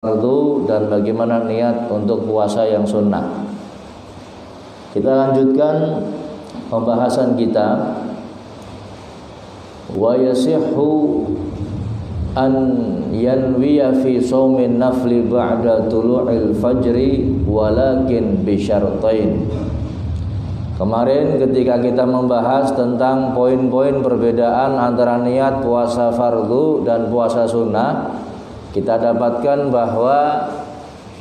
fardu dan bagaimana niat untuk puasa yang sunnah. Kita lanjutkan pembahasan kita. Wa yasihhu an yanwiya fi shaumin nafli ba'da tulu'il fajri walakin bi syartain. Kemarin ketika kita membahas tentang poin-poin perbedaan antara niat puasa fardu dan puasa sunnah, kita dapatkan bahwa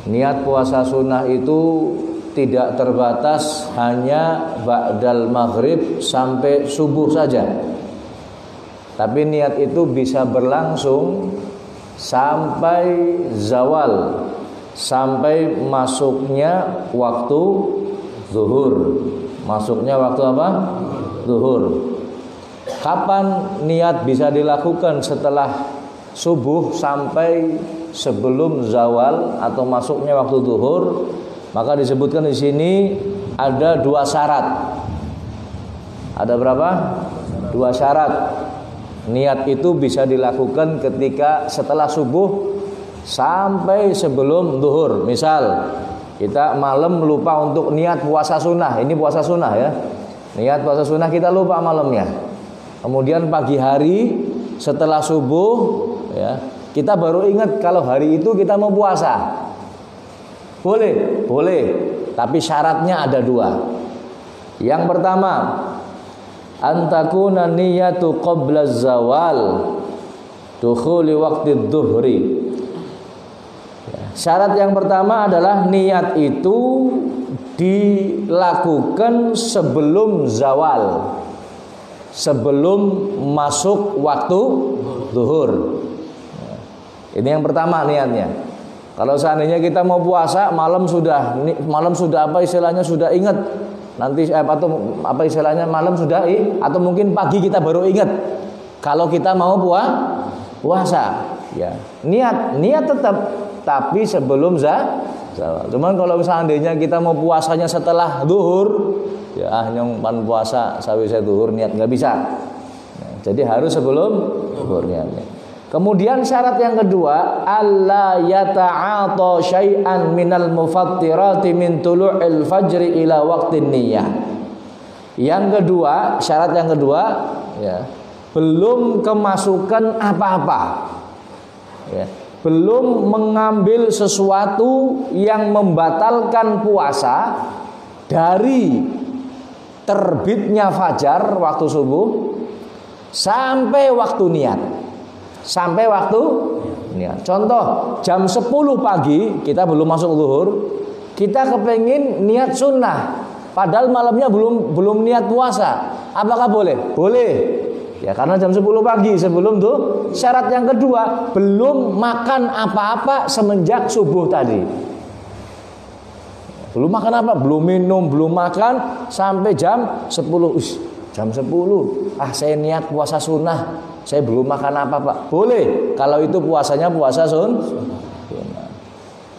niat puasa sunnah itu tidak terbatas hanya ba'dal maghrib sampai subuh saja. Tapi niat itu bisa berlangsung sampai zawal, sampai masuknya waktu zuhur. Masuknya waktu apa? Zuhur. Kapan niat bisa dilakukan setelah subuh sampai sebelum zawal atau masuknya waktu zuhur? Maka disebutkan di sini ada dua syarat. Ada berapa? Dua syarat. Niat itu bisa dilakukan ketika setelah subuh sampai sebelum zuhur. Misal kita malam lupa untuk niat puasa sunnah. Ini puasa sunnah ya. Niat puasa sunnah kita lupa malamnya. Kemudian pagi hari setelah subuh ya, kita baru ingat kalau hari itu kita mau puasa. Boleh, boleh. Tapi syaratnya ada dua. Yang pertama, antakuna niyatu qabla zawal dukhuli waqti dhuhri. Syarat yang pertama adalah niat itu dilakukan sebelum zawal, sebelum masuk waktu zuhur. Ini yang pertama niatnya. Kalau seandainya kita mau puasa malam sudah apa istilahnya sudah ingat nanti atau apa istilahnya malam sudah atau mungkin pagi kita baru ingat kalau kita mau puasa ya niat tetap tapi sebelum zawal. Cuman kalau seandainya kita mau puasanya setelah zuhur ya nyong pan puasa sawise zuhur niat nggak bisa. Nah, jadi harus sebelum zuhur niatnya. Kemudian syarat yang kedua, alla yata'ata syai'an minal mufattirati min tulu'il fajri ila waqtin niyyah. Yang kedua, syarat yang kedua ya, belum kemasukan apa-apa. Ya, belum mengambil sesuatu yang membatalkan puasa dari terbitnya fajar waktu subuh sampai waktu niat. Sampai waktu niat. Contoh jam 10 pagi kita belum masuk zuhur, kita kepengin niat sunnah, padahal malamnya belum niat puasa. Apakah boleh? Boleh. Ya karena jam 10 pagi sebelum tuh. Syarat yang kedua, belum makan apa-apa semenjak subuh tadi. Belum makan apa? Belum minum, belum makan sampai jam 10. Jam 10. Saya niat puasa sunnah. Saya belum makan apa Pak. Boleh kalau itu puasanya puasa sunnah.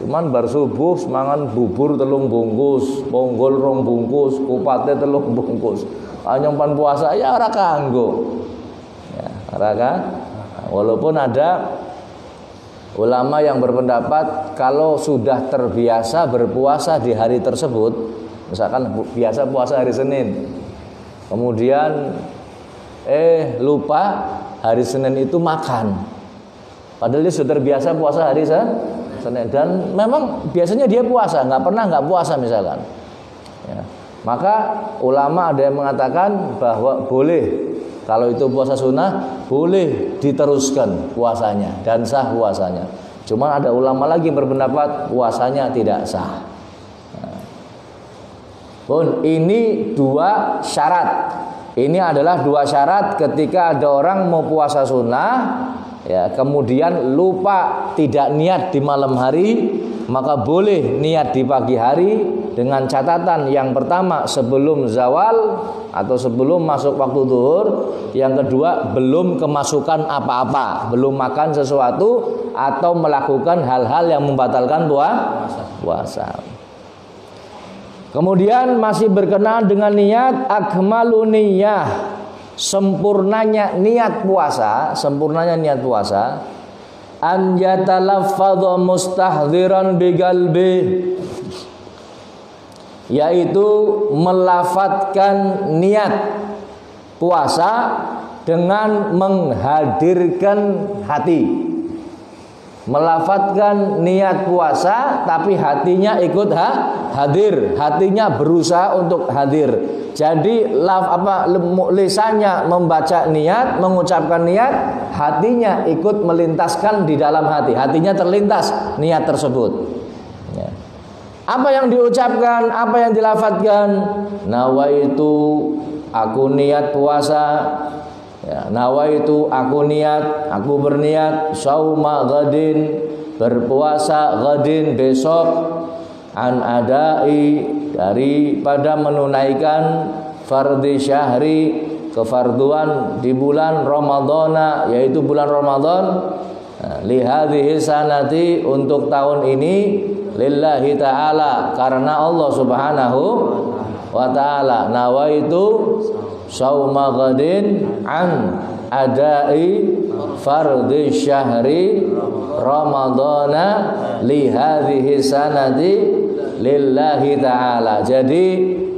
Cuman bar subuh semangan bubur telung bungkus, ponggol rong bungkus, kupate telung bungkus. Nyompan puasa ya ora kanggo. Ya, ora kan? Walaupun ada ulama yang berpendapat kalau sudah terbiasa berpuasa di hari tersebut, misalkan biasa puasa hari Senin. Kemudian lupa hari Senin itu makan. Padahal dia sudah terbiasa puasa hari Senin dan memang biasanya dia puasa, nggak pernah nggak puasa misalkan. Ya. Maka ulama ada yang mengatakan bahwa boleh kalau itu puasa sunnah boleh diteruskan puasanya dan sah puasanya. Cuma ada ulama lagi yang berpendapat puasanya tidak sah. Pun ini dua syarat. Ini adalah dua syarat ketika ada orang mau puasa sunnah ya, kemudian lupa tidak niat di malam hari, maka boleh niat di pagi hari dengan catatan yang pertama sebelum zawal atau sebelum masuk waktu zuhur, yang kedua belum kemasukan apa-apa, belum makan sesuatu atau melakukan hal-hal yang membatalkan puasa. Kemudian masih berkenaan dengan niat, akmalu niyyah, sempurnanya niat puasa, an yatalaffadha mustahdhiran biqalbi, yaitu melafadzkan niat puasa dengan menghadirkan hati. Melafadzkan niat puasa tapi hatinya ikut hadir, hatinya berusaha untuk hadir. Jadi lisannya membaca niat, mengucapkan niat, hatinya ikut melintaskan di dalam hati, hatinya terlintas niat tersebut. Ya. Apa yang diucapkan, apa yang dilafadzkan? Nawaitu, aku niat puasa. Ya, nawaitu, aku niat, aku berniat sauma ghadin, berpuasa ghadin, besok, an adai, daripada menunaikan fardhi syahri, kefarduan di bulan Ramadhana, yaitu bulan Ramadan, li hadhihi sanati, untuk tahun ini, lillahi ta'ala, karena Allah Subhanahu wa ta'ala. Nawaitu sauma ghadin an adai fardhi syahri Ramadhana li hadhihi sanati lillahi ta'ala. Jadi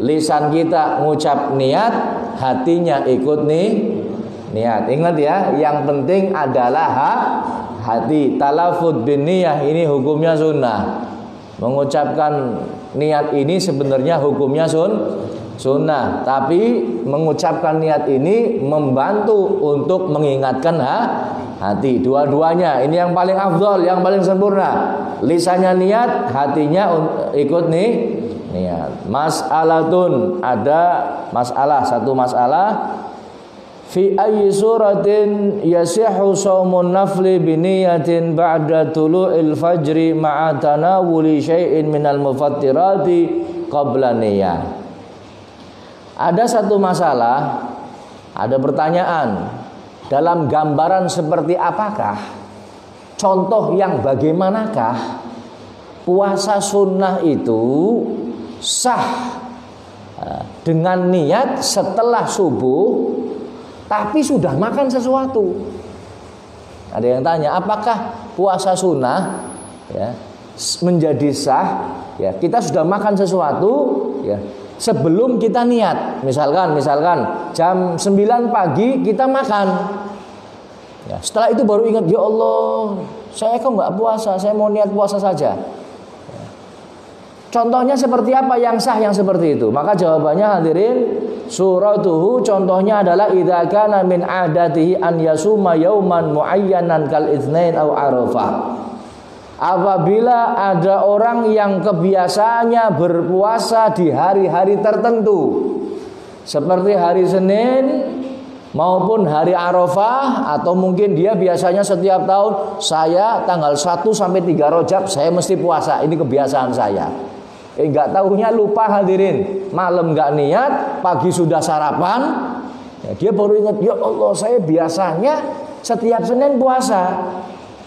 lisan kita ngucap niat, hatinya ikut niat. Ingat ya, yang penting adalah hati. Talafud bin niyah ini hukumnya sunnah. Mengucapkan niat ini sebenarnya hukumnya sunnah, tapi mengucapkan niat ini membantu untuk mengingatkan hati. Dua-duanya ini yang paling afdol, yang paling sempurna. Lisannya niat, hatinya ikut niat. Mas'alatun, ada masalah, satu masalah. Fi ayyi suratin yasihu shaumun nafli biniyatin ba'da tulu'il fajri ma'a tanawuli syai'in minal mufattirati qabla niyah. Ada satu masalah, ada pertanyaan, dalam gambaran seperti apakah, contoh yang bagaimanakah puasa sunnah itu sah dengan niat setelah subuh tapi sudah makan sesuatu. Ada yang tanya, apakah puasa sunnah ya menjadi sah ya kita sudah makan sesuatu ya sebelum kita niat. Misalkan jam 9 pagi kita makan ya, setelah itu baru ingat, ya Allah, saya kok nggak puasa, saya mau niat puasa saja ya. Contohnya seperti apa yang sah yang seperti itu? Maka jawabannya hadirin, suratuhu, contohnya adalah idza kana min adatihi an yasuma yauman muayyanan kal itsnain au arafah. Apabila ada orang yang kebiasaannya berpuasa di hari-hari tertentu seperti hari Senin maupun hari Arafah, atau mungkin dia biasanya setiap tahun, saya tanggal 1 sampai 3 Rajab saya mesti puasa, ini kebiasaan saya. Enggak tahunya lupa hadirin, malam enggak niat, pagi sudah sarapan ya, dia baru ingat, ya Allah, saya biasanya setiap Senin puasa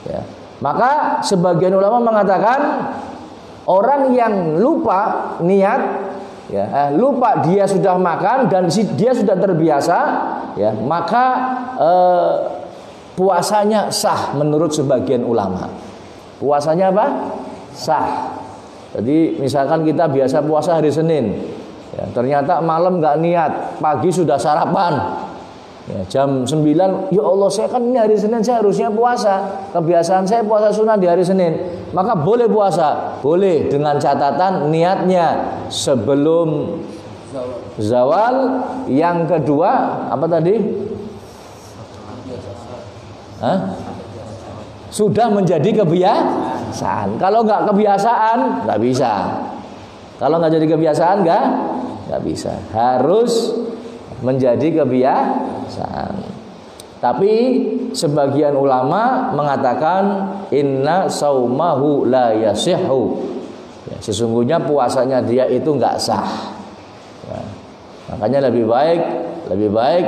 ya. Maka sebagian ulama mengatakan orang yang lupa niat ya, lupa dia sudah makan dan dia sudah terbiasa ya, maka puasanya sah menurut sebagian ulama. Puasanya apa? Sah. Jadi misalkan kita biasa puasa hari Senin ya, ternyata malam nggak niat, pagi sudah sarapan ya, jam 9, ya Allah, saya kan ini hari Senin, saya harusnya puasa, kebiasaan saya puasa sunnah di hari Senin, maka boleh puasa, boleh dengan catatan niatnya sebelum zawal. Yang kedua apa tadi? Sudah menjadi kebiasaan. Kalau nggak kebiasaan nggak bisa. Kalau nggak jadi kebiasaan nggak bisa. Harus menjadi kebiasaan. Tapi sebagian ulama mengatakan inna saumahu la yasihhu ya, sesungguhnya puasanya dia itu nggak sah ya. Makanya lebih baik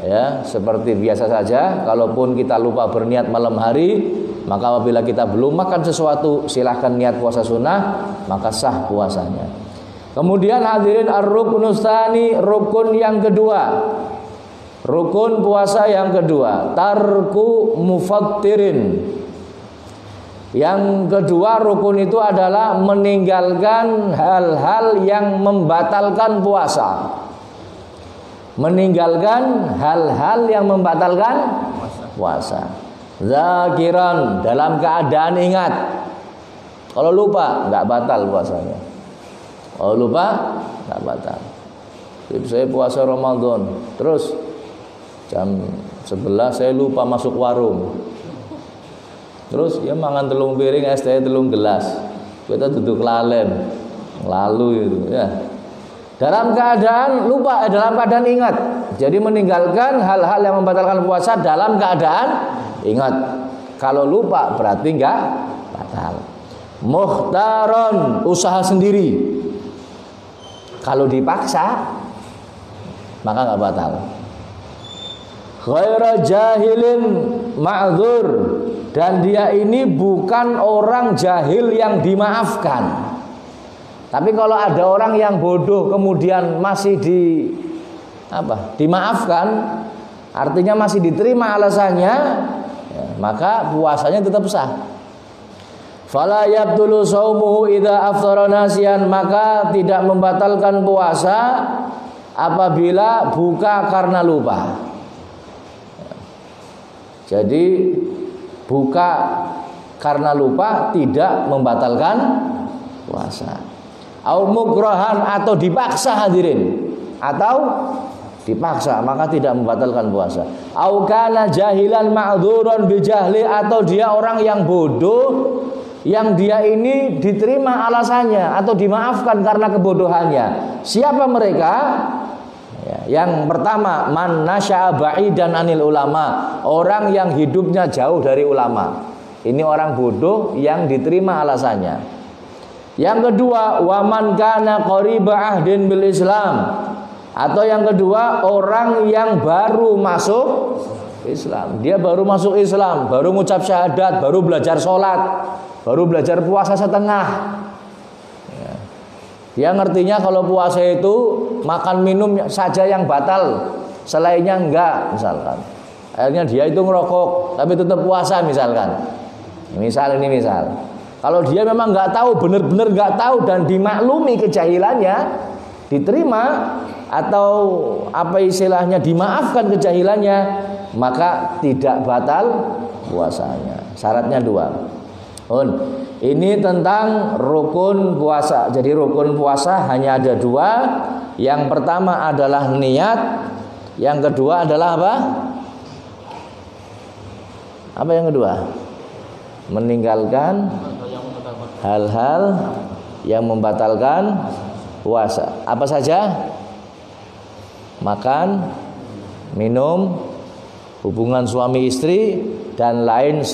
ya seperti biasa saja. Kalaupun kita lupa berniat malam hari, maka apabila kita belum makan sesuatu, silahkan niat puasa sunnah, maka sah puasanya. Kemudian hadirin ar-ruknus tsani, rukun yang kedua. Rukun puasa yang kedua, tarku mufattirin. Yang kedua rukun itu adalah meninggalkan hal-hal yang membatalkan puasa. Meninggalkan hal-hal yang membatalkan puasa. Zakiran, dalam keadaan ingat. Kalau lupa nggak batal puasanya. Kalau lupa nggak batal. Jadi saya puasa Ramadan, terus jam 11 saya lupa masuk warung. Terus ya mangan telung piring, es teh telung gelas. Kita duduk lalen, lalu itu ya. Dalam keadaan lupa, dalam keadaan ingat. Jadi meninggalkan hal-hal yang membatalkan puasa dalam keadaan ingat. Kalau lupa berarti nggak batal. Mukhtaron, usaha sendiri. Kalau dipaksa maka nggak batal. Ghaira jahilin ma'dzur, dan dia ini bukan orang jahil yang dimaafkan. Tapi kalau ada orang yang bodoh kemudian masih dimaafkan, artinya masih diterima alasannya, ya, maka puasanya tetap sah. Fala yabtulu shaumuhu idza aftara nasiyan, maka tidak membatalkan puasa apabila buka karena lupa. Jadi buka karena lupa tidak membatalkan puasa. Au mukrahan, atau dipaksa, hadirin, atau dipaksa maka tidak membatalkan puasa. Au kana jahilan ma'dzuran bijahli, atau dia orang yang bodoh yang dia ini diterima alasannya atau dimaafkan karena kebodohannya. Siapa mereka? Ya, yang pertama, man nasya'a ba'idan anil ulama, orang yang hidupnya jauh dari ulama. Ini orang bodoh yang diterima alasannya. Yang kedua, waman kana qariba ahdin bil Islam, atau yang kedua orang yang baru masuk Islam. Dia baru masuk Islam, baru ngucap syahadat, baru belajar sholat, baru belajar puasa setengah. Ya. Dia ngertinya kalau puasa itu makan minum saja yang batal, selainnya enggak, misalkan. Akhirnya dia itu ngerokok tapi tetap puasa, misalkan. Misal. Kalau dia memang nggak tahu, benar-benar nggak tahu dan dimaklumi kejahilannya, diterima atau apa istilahnya dimaafkan kejahilannya, maka tidak batal puasanya. Syaratnya 2. Ini tentang rukun puasa. Jadi rukun puasa hanya ada 2. Yang pertama adalah niat, yang kedua adalah apa? Apa yang kedua? Meninggalkan hal-hal yang membatalkan puasa. Apa saja? Makan, minum, hubungan suami istri, dan lain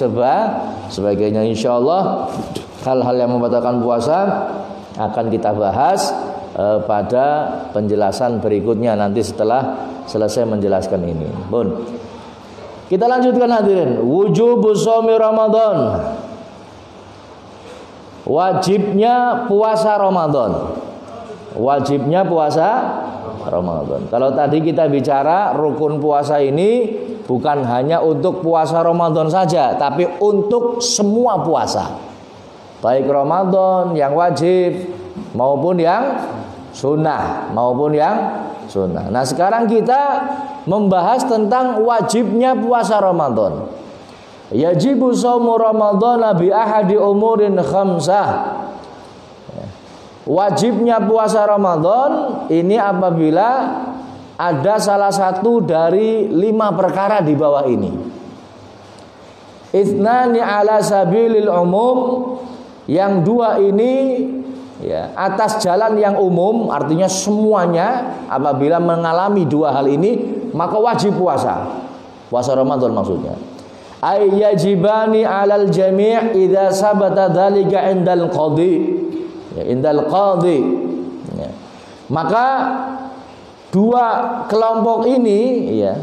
sebagainya. Insyaallah hal-hal yang membatalkan puasa akan kita bahas pada penjelasan berikutnya nanti setelah selesai menjelaskan ini. Kita lanjutkan, hadirin. Wujubus shaumi Ramadan. Wajibnya puasa Ramadan. Wajibnya puasa Ramadan. Kalau tadi kita bicara rukun puasa ini bukan hanya untuk puasa Ramadan saja, tapi untuk semua puasa. Baik Ramadan yang wajib maupun yang sunnah, Nah, sekarang kita membahas tentang wajibnya puasa Ramadan. Yajibu shaumu Ramadhana bi ahadi umurin khamsah. Wajibnya puasa Ramadan ini apabila ada salah satu dari 5 perkara di bawah ini. Ithnani ala sabilil umum. Yang 2 ini ya, atas jalan yang umum, artinya semuanya apabila mengalami 2 hal ini maka wajib puasa. Puasa Ramadan maksudnya. Ay yajibani 'alal jami' idza sabata dzalika indal qadhi. Ya, indal qadhi. Ya. Maka 2 kelompok ini ya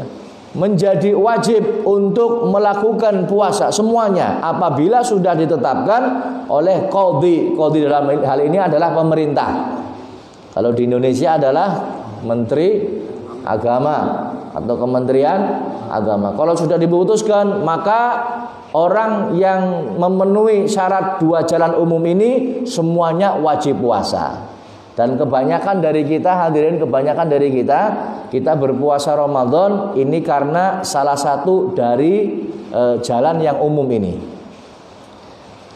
menjadi wajib untuk melakukan puasa semuanya apabila sudah ditetapkan oleh qadhi. Qadhi dalam hal ini adalah pemerintah. Kalau di Indonesia adalah Menteri Agama atau Kementerian Agama. Kalau sudah diputuskan maka orang yang memenuhi syarat 2 jalan umum ini semuanya wajib puasa. Dan kebanyakan dari kita, hadirin, kebanyakan dari kita berpuasa Ramadan ini karena salah satu dari jalan yang umum ini.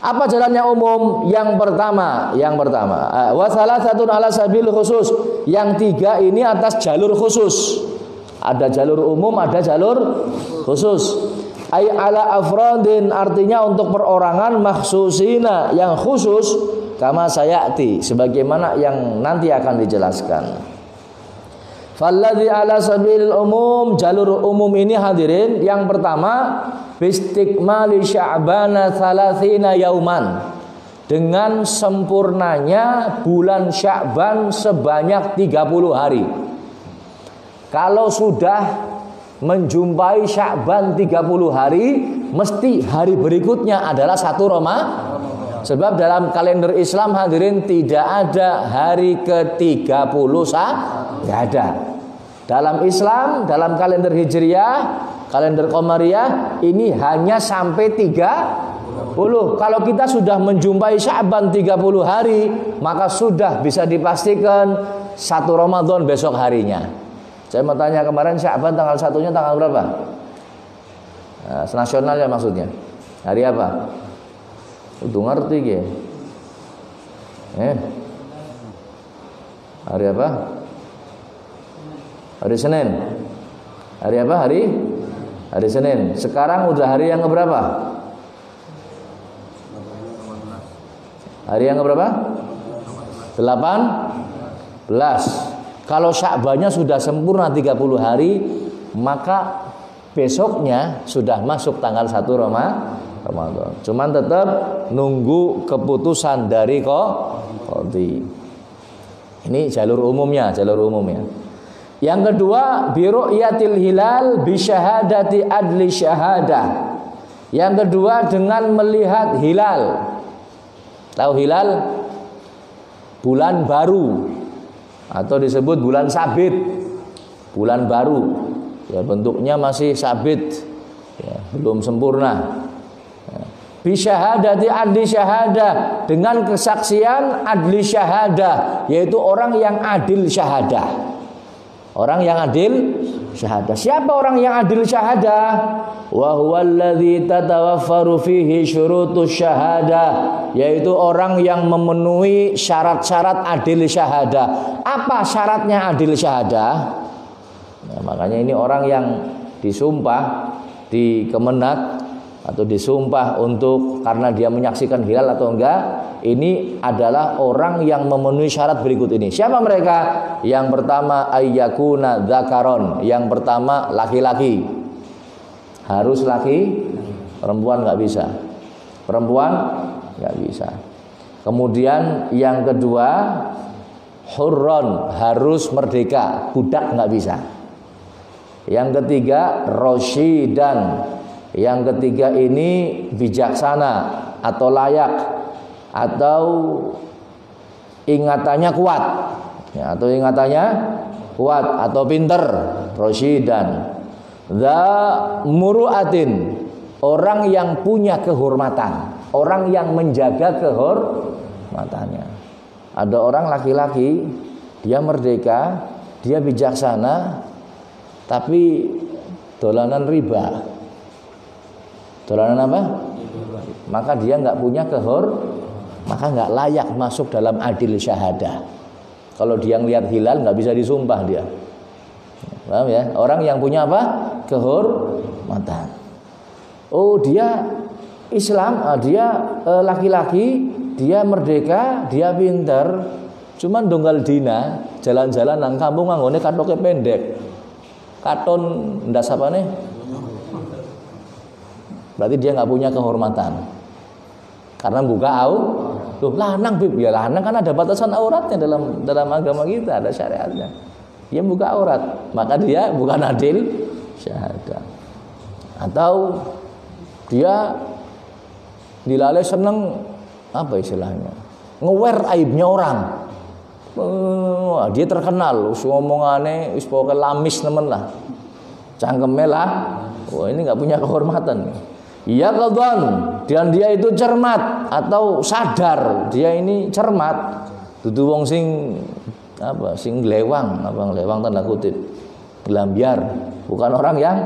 Apa jalannya umum? Yang pertama, wa salasatun ala sabil khusus. Yang 3 ini atas jalur khusus. Ada jalur umum, ada jalur khusus. Ay ala afradin, artinya untuk perorangan, makhsusina, yang khusus, kama sayati, sebagaimana yang nanti akan dijelaskan. Falladzi ala sabilil umum, jalur umum ini, hadirin, yang pertama bistikmali sya'bana 30 yauman, dengan sempurnanya bulan Sya'ban sebanyak 30 hari. Kalau sudah menjumpai Sya'ban 30 hari, mesti hari berikutnya adalah 1 Ramadan. Sebab dalam kalender Islam, hadirin, tidak ada hari ke-30 tidak ada. Dalam Islam, dalam kalender Hijriyah, kalender Qamariyah, ini hanya sampai 30. Kalau kita sudah menjumpai Sya'ban 30 hari, maka sudah bisa dipastikan 1 Ramadan besok harinya. Saya mau tanya, kemarin Sya'ban tanggal 1-nya tanggal berapa? Nah, nasionalnya maksudnya. Hari apa? Udah ngerti ya? Hari apa? Hari Senin. Hari apa? Hari Senin. Sekarang udah hari yang keberapa? Hari yang keberapa? 18. Kalau Sya'bannya sudah sempurna 30 hari, maka besoknya sudah masuk tanggal 1 Ramadan. Cuman tetap nunggu keputusan dari qadhi. Ini jalur umumnya. Yang kedua, biru'yatil hilal bi syahadati adli syahadah. Yang kedua, dengan melihat hilal. Tahu hilal? Bulan baru, atau disebut bulan sabit, bulan baru. Ya, bentuknya masih sabit, ya, belum sempurna. Bisyahadati adli syahadah, dengan kesaksian adli syahadah, yaitu orang yang adil syahadah. Orang yang adil syahadah. Siapa orang yang adil syahadah? Wa huwallazi tatawaffaru fihi syurutus syahadah, yaitu orang yang memenuhi syarat-syarat adil syahadah. Apa syaratnya adil syahadah? Nah, makanya ini orang yang disumpah di Kemenak atau disumpah untuk karena dia menyaksikan hilal atau enggak, ini adalah orang yang memenuhi syarat berikut ini. Siapa mereka? Yang pertama ayyakuna dzakaron, yang pertama laki-laki. Harus laki, perempuan enggak bisa. Perempuan enggak bisa. Kemudian yang kedua hurron, harus merdeka, budak enggak bisa. Yang ketiga rosyidan. Yang ketiga ini bijaksana atau layak, atau ingatannya kuat, ya, atau pinter, rosyidan. Dza muru'atin, orang yang punya kehormatan, orang yang menjaga kehormatannya. Ada orang laki-laki, dia merdeka, dia bijaksana, tapi dolanan riba. Dolanan apa? Maka dia nggak punya maka nggak layak masuk dalam adil syahadah. Kalau dia ngelihat hilal nggak bisa disumpah dia. Paham ya? Orang yang punya apa? Kehormatan. Oh, dia Islam, dia laki-laki, dia merdeka, dia pintar. Cuman donggal dina, jalan-jalan nang kampung nganggone katoke pendek. Katon ndas apane? Berarti dia nggak punya kehormatan. Karena buka tuh lanang bib, ya lanang kan ada batasan auratnya dalam agama kita, ada syariatnya. Dia buka aurat, maka dia bukan adil syahadah. Atau dia dilalai seneng apa istilahnya? Ngewer aibnya orang. Dia terkenal, ngomongane wis pokoke lamis nemen lah. Cangkeme lah. Wah, ini nggak punya kehormatan. Yaqdhan, dan dia itu cermat atau sadar, dia ini cermat. Dudu wong sing sing glewang, glewang tanda kutip, gelambiar, bukan orang yang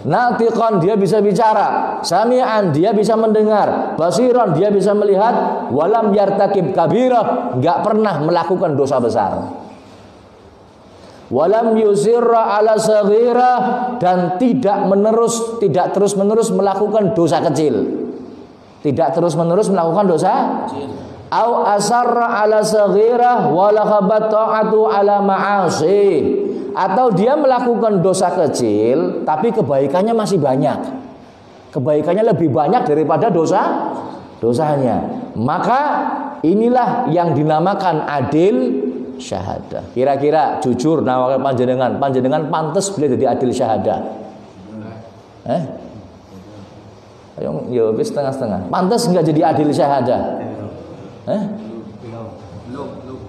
natiqan, dia bisa bicara, sami'an, dia bisa mendengar, basiran, dia bisa melihat, walam yartakib kabirah, enggak pernah melakukan dosa besar. Walam yusirra ala saghirah, dan tidak terus menerus melakukan dosa kecil. Tidak terus menerus melakukan dosa kecil. Au asarra ala saghirah wala khabat ta'atu ala ma'asi, atau dia melakukan dosa kecil tapi kebaikannya masih banyak. Kebaikannya lebih banyak daripada dosanya. Maka inilah yang dinamakan adil syahadah. Kira-kira jujur nawakal panjenengan pantes boleh jadi adil syahadah? Ayo ya wis setengah-setengah. Pantes enggak jadi adil syahadah?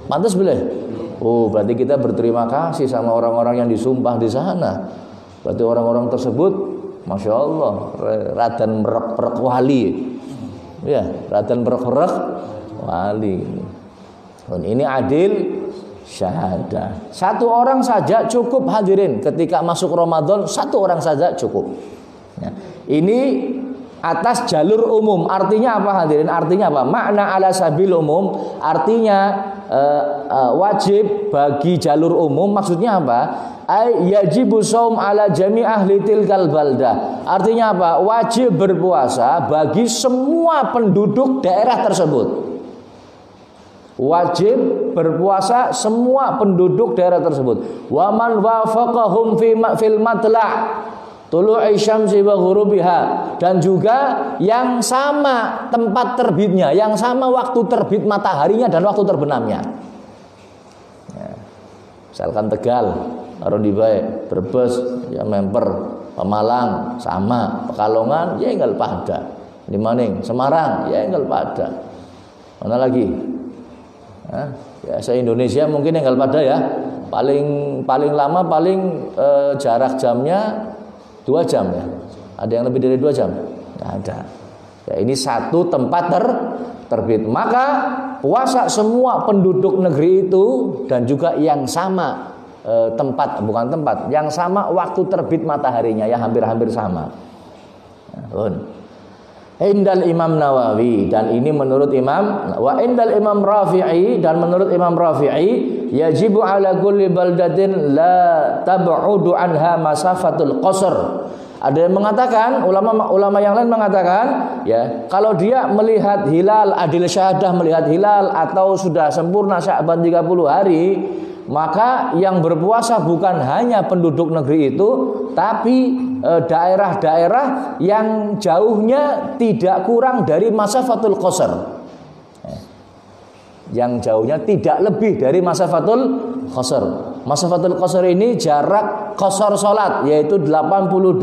Pantes boleh? Oh, berarti kita berterima kasih sama orang-orang yang disumpah di sana. Berarti orang-orang tersebut, masya Allah, radan merek wali. Ya, radan merek wali. Dan ini adil syahadah. Satu orang saja cukup hadirin. Ketika masuk Ramadan, satu orang saja cukup. Ya. Ini atas jalur umum. Artinya apa hadirin? Artinya apa? Makna ala sabil umum. Artinya wajib bagi jalur umum. Maksudnya apa? Yajibu shaum ala jami ahli tilkal baldah. Artinya apa? Wajib berpuasa bagi semua penduduk daerah tersebut. Wajib berpuasa semua penduduk daerah tersebut. Wa man wafaqahum fil matla' tulu'i syamsi wa ghurubiha, dan juga yang sama tempat terbitnya, yang sama waktu terbit mataharinya dan waktu terbenamnya. Ya. Misalkan Tegal, Aronibae, Brebes, ya Memper, Pemalang sama, Pekalongan ya enggal pada. Di Maning, Semarang ya enggal pada. Mana lagi? Ya se-Indonesia mungkin enggal pada ya. Paling lama jarak jamnya 2 jam ya. Ada yang lebih dari 2 jam? Tidak ada. Ya, ini satu tempat terbit. Maka puasa semua penduduk negeri itu dan juga yang sama yang sama waktu terbit mataharinya, ya hampir-hampir sama. Indal Imam Nawawi, dan ini menurut Imam wa indal Imam Rafi'i, dan menurut Imam Rafi'i yajibu ala kulli baldatin la tab'udu anha masafatul qasr. Ada yang mengatakan, ulama yang lain mengatakan, ya, kalau dia melihat hilal adil syahadah, melihat hilal atau sudah sempurna Sya'ban 30 hari, maka yang berpuasa bukan hanya penduduk negeri itu, tapi daerah-daerah yang jauhnya tidak kurang dari masafatul qasr. Yang jauhnya tidak lebih dari masafatul qasr. Masafatul qasr ini jarak qasar salat, yaitu 82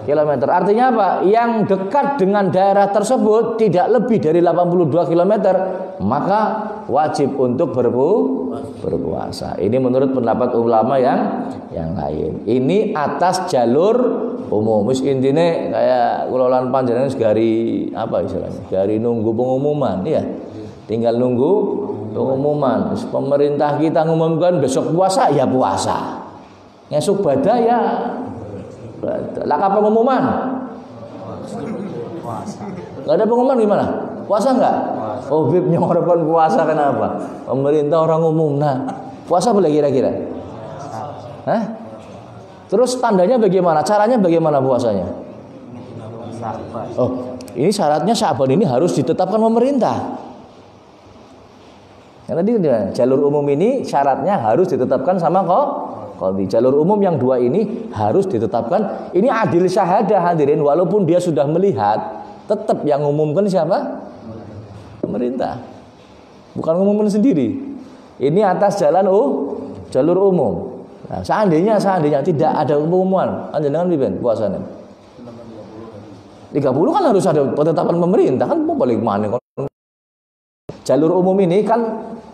kilometer. Artinya apa? Yang dekat dengan daerah tersebut tidak lebih dari 82 kilometer, maka wajib untuk berpuasa. Ini menurut pendapat ulama yang lain. Ini atas jalur umum. Wis intine kayak kula lan panjenengan gari apa istilahnya? Gari nunggu pengumuman, ya. Tinggal nunggu pengumuman. Pemerintah kita ngumumkan besok puasa, ya puasa. Ngesuk badha ya badha. Lah kapan pengumuman? Puasa. Enggak ada pengumuman gimana? Puasa enggak? Oh, bib nyorban puasa kenapa? Pemerintah orang umum. Nah, puasa boleh kira-kira? Hah? Terus tandanya bagaimana? Caranya bagaimana puasanya? Oh, ini syaratnya Sya'ban ini harus ditetapkan pemerintah. Yang tadi jalur umum ini syaratnya harus ditetapkan sama qadhi. Jalur umum yang 2 ini harus ditetapkan. Ini adil syahadah hadirin, walaupun dia sudah melihat, tetap yang umumkan siapa? Pemerintah. Bukan umumkan sendiri. Ini atas jalur umum. Nah, seandainya tidak ada pengumuman, panjenengan pipen puasane? 30 kan harus ada penetapan pemerintah, kan balik mana? Jalur umum ini kan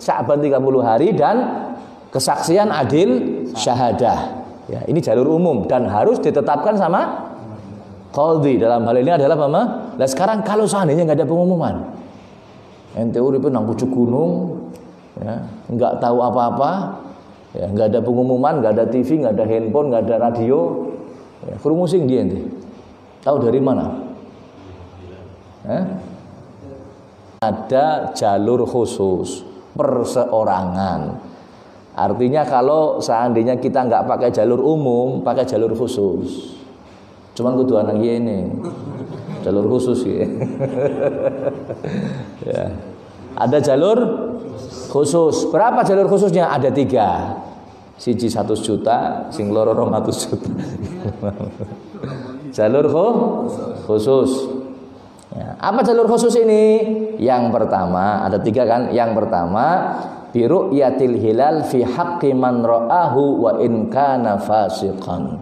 Sya'ban 30 hari dan kesaksian adil syahadah. Ya, ini jalur umum dan harus ditetapkan sama qadhi dalam hal ini adalah apa? Nah sekarang kalau seandainya nggak ada pengumuman, ente uripin nang pucuk gunung, ya, nggak tahu apa-apa, ya, nggak ada pengumuman, nggak ada TV, nggak ada handphone, nggak ada radio, ya, krungu sing dia ente. Tahu dari mana? Ada jalur khusus perseorangan. Artinya kalau seandainya kita nggak pakai jalur umum, pakai jalur khusus. Cuman kudu anak ini jalur khusus ya. Ya. Ada jalur khusus. Berapa jalur khususnya? Ada 3. Siji 100 juta, sing loro 200 juta. Jalur khusus. Ya. Apa jalur khusus ini? Yang pertama, ada 3 kan? Yang pertama, biru'yatil hilal fi haqqi man ra'ahu wa in kana fasiqan.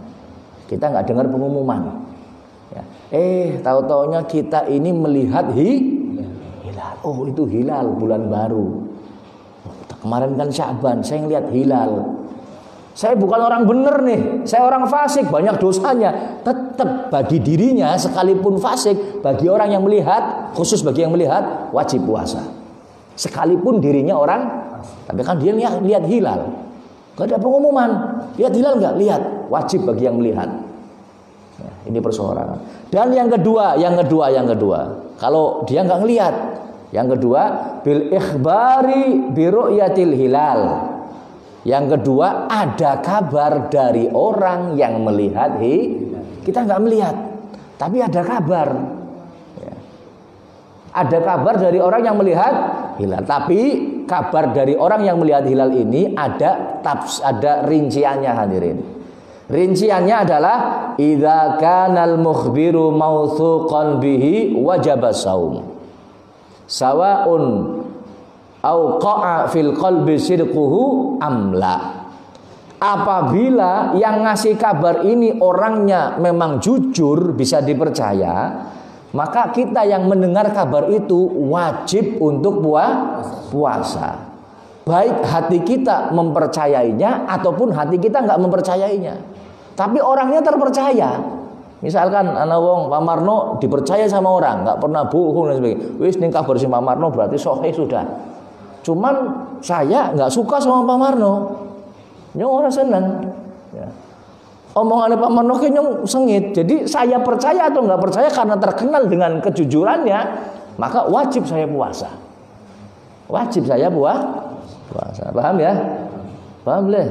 Kita nggak dengar pengumuman. Ya. Tahu-taunya kita ini melihat hilal. Oh, itu hilal bulan baru. Kemarin kan Sya'ban, saya ngelihat hilal. Saya bukan orang bener nih, saya orang fasik, banyak dosanya. Tetap bagi dirinya sekalipun fasik, bagi orang yang melihat, khusus bagi yang melihat, wajib puasa. Sekalipun dirinya orang, tapi kan dia lihat hilal. Gak ada pengumuman, lihat hilal nggak? Lihat, wajib bagi yang melihat. Ya, ini perseorangan. Dan yang kedua, kalau dia nggak ngelihat, yang kedua bil ikhbari bi ru'yatil hilal. Yang kedua ada kabar dari orang yang melihat kita nggak melihat, tapi ada kabar. Ya. Ada kabar dari orang yang melihat hilal, tapi kabar dari orang yang melihat hilal ini ada rinciannya hadirin. Rinciannya adalah idza kanal mukhbiru mautsuqan bihi wajaba shaum. Sawaun au qa'a fil qalbi sidquhu amla. Apabila yang ngasih kabar ini orangnya memang jujur, bisa dipercaya, maka kita yang mendengar kabar itu wajib untuk puasa. Baik hati kita mempercayainya ataupun hati kita nggak mempercayainya. Tapi orangnya terpercaya. Misalkan ana wong Pak Marno dipercaya sama orang, nggak pernah bohong dan sebagainya. Wis ning kabar si Pak Marno berarti sahih sudah. Cuman saya nggak suka sama Pak Marno. Nyong ora seneng. Ya. Omongannya Pak Marno nyong sengit. Jadi saya percaya atau nggak percaya karena terkenal dengan kejujurannya, maka wajib saya puasa. Wajib saya puasa. Paham ya? Paham leh?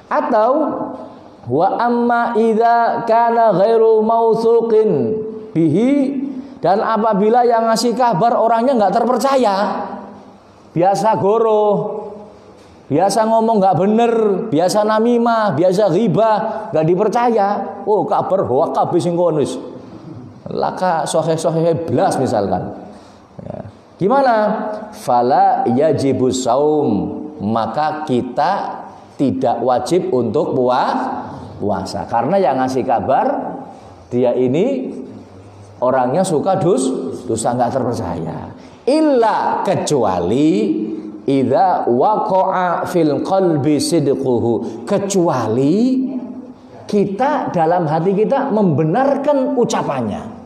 Atau wa amma idza kana ghairu mautsuqin bihi, dan apabila yang ngasih kabar orangnya nggak terpercaya, biasa goroh, biasa ngomong nggak bener, biasa namimah, biasa ghibah, nggak dipercaya. Oh, kabar hoak kabeh sing kono wis. Laka sahih-sahih blas misalkan. Ya. Gimana? Fala yajibus saum, maka kita tidak wajib untuk puasa. Karena yang ngasih kabar dia ini orangnya suka dosa nggak terpercaya. Illa kecuali idza waqa'a fil qalbi sidquhu, kecuali kita dalam hati kita membenarkan ucapannya.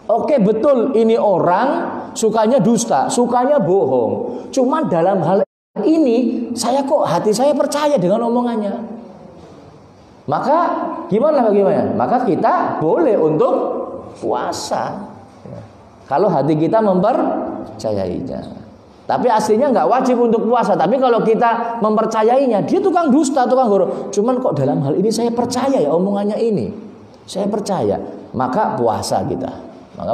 Oke, betul ini orang sukanya dusta, sukanya bohong. Cuma dalam hal ini hati saya percaya dengan omongannya. Maka gimana? Maka kita boleh untuk puasa. Kalau hati kita mempercayainya. Tapi aslinya nggak wajib untuk puasa. Tapi kalau kita mempercayainya, dia tukang dusta, tukang goro. Cuman kok dalam hal ini saya percaya ya omongannya ini. Saya percaya. Maka puasa kita. Maka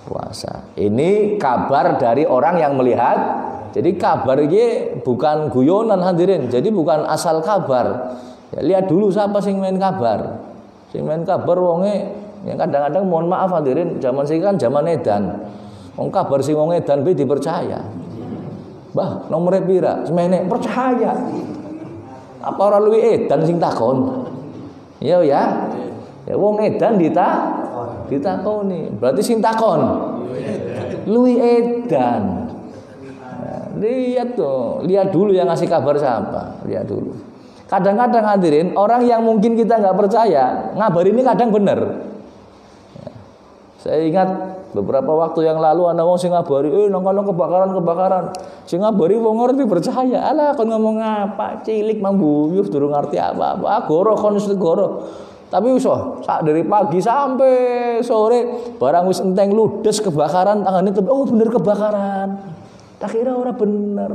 puasa. Ini kabar dari orang yang melihat. Jadi kabar ini bukan guyonan hadirin. Jadi bukan asal kabar. Ya, lihat dulu siapa sing main kabar. Sing main kabar wonge yang kadang-kadang mohon maaf hadirin, zaman sing kan zaman edan. Wong kabar sing wong edan be dipercaya. Mbah, nomore pira? Semene percaya. Apa ora luwih edan sing takon? Iya ya. Ya wong edan ditakoni. Berarti sing takon luwih edan. Lihat dulu yang ngasih kabar siapa, lihat dulu. Kadang-kadang hadirin, orang yang mungkin kita nggak percaya, ngabari ini kadang benar. Saya ingat beberapa waktu yang lalu ana wong sing ngabari, nang kono kebakaran. Sing ngabari wong ngerti percaya. Alah kon ngomong apa? Cilik mambuyuh durung ngerti apa-apa. Goro kon wis goro. Tapi wis dari pagi sampai sore barang wis enteng ludes kebakaran, tangane bener kebakaran. Tak kira ora bener.